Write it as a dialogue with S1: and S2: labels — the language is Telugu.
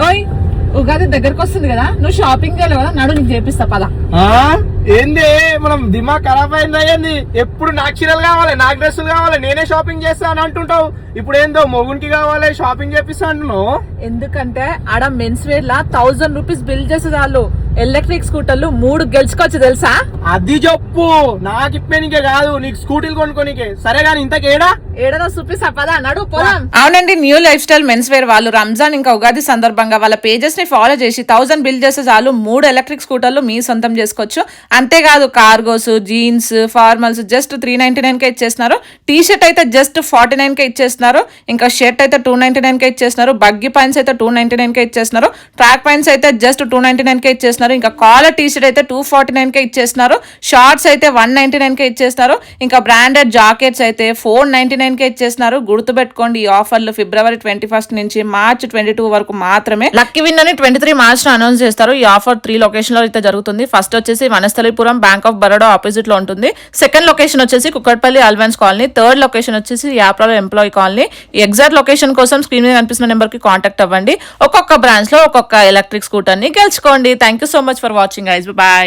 S1: ఓయ్ ఉగాది దగ్గరకు వస్తుంది కదా, నువ్వు షాపింగ్ చేయలేవు కదా, నడు నీకు చేపిస్తా పదా.
S2: ఏంది మనం దిమాగ్ ఖరాబ్ అయిందా ఏంది? ఎప్పుడు నాకు చీరలు కావాలి, నాకు డ్రెస్సులు కావాలి, నేనే షాపింగ్ చేస్తా అని అంటుంటావు. ఇప్పుడు ఏందో మొగునికి కావాలి షాపింగ్ చేపిస్తా అంటున్నావు.
S1: ఎందుకంటే ఆడ మెన్స్ వేర్ లా 1000 రూపీస్ బిల్ చేసే వాళ్ళు ఎలక్ట్రిక్ స్కూటర్లు 3 గెలుచుకోవచ్చు తెలుసా?
S2: అది చెప్పు, నాకు ఇప్పేనికే కాదు నీకు స్కూటీలు కొనుక్కోనికే. సరే గాని ఇంతకేడా
S1: ఏడనో చూపిస్తా పదా, నడు పోదాం.
S3: అవునండి, new lifestyle men's wear వాళ్ళు రంజాన్ ఇంకా ఉగాది సందర్భంగా వాళ్ళ పేజెస్ ని ఫాలో చేసి 1000 బిల్ చేసే చాలు 3 ఎలక్ట్రిక్ స్కూటర్లు మీ సొంతం చేసుకోవచ్చు. అంతేకాదు కార్గోస్, జీన్స్, ఫార్మల్స్ జస్ట్ 399 కే ఇచ్చేస్తున్నారు. టీ షర్ట్ అయితే జస్ట్ 49 కే ఇచ్చేస్తున్నారు. ఇంకా షర్ట్ అయితే 299 కే ఇచ్చేస్తున్నారు. బగ్గీ పాయింట్స్ అయితే 299 కే ఇచ్చేస్తున్నారు. ట్రాక్ పాయింట్స్ అయితే జస్ట్ 299 కే ఇచ్చేస్తున్నారు. ఇంకా కాలర్ టీ షర్ట్ అయితే 249 కే ఇచ్చేస్తున్నారు. షార్ట్స్ అయితే 199 కే ఇచ్చేస్తున్నారు. ఇంకా బ్రాండెడ్ జాకెట్స్ అయితే 499 కే ఇచ్చేస్తున్నారు. గుర్తుపెట్టుకోండి, ఈ ఆఫర్లు ఫిబ్రవరి 21 నుంచి మార్చ్ 22 వరకు మాత్రమే. లక్కీ విన్ అని 23 మార్చ్ అనౌన్స్ చేస్తారు. ఈ ఆఫర్ 3 లొకేషన్ లో అయితే జరుగుతుంది. ఫస్ట్ వచ్చేసి Vanasthalipuram bank of Baroda opposite లో ఉంటుంది. సెకండ్ లొకేషన్ వచ్చేసి కుక్కట్పల్లి అల్వెన్స్ కాలనీ. థర్డ్ లొకేషన్ వచ్చేసి యాప్రాలో ఎంప్లాయీ కాలనీ. ఈ ఎగ్జాక్ట్ లొకేషన్ కోసం స్క్రీన్ మీద కనిపిస్తున్న నెంబర్ కి కాంటాక్ట్ అవ్వండి. ఒక్కొక్క బ్రాంచ్ లో ఒక్కొక్క ఎలక్ట్రిక్ స్కూటర్ ని గెలుచుకోండి. Thank you so much for watching guys. By.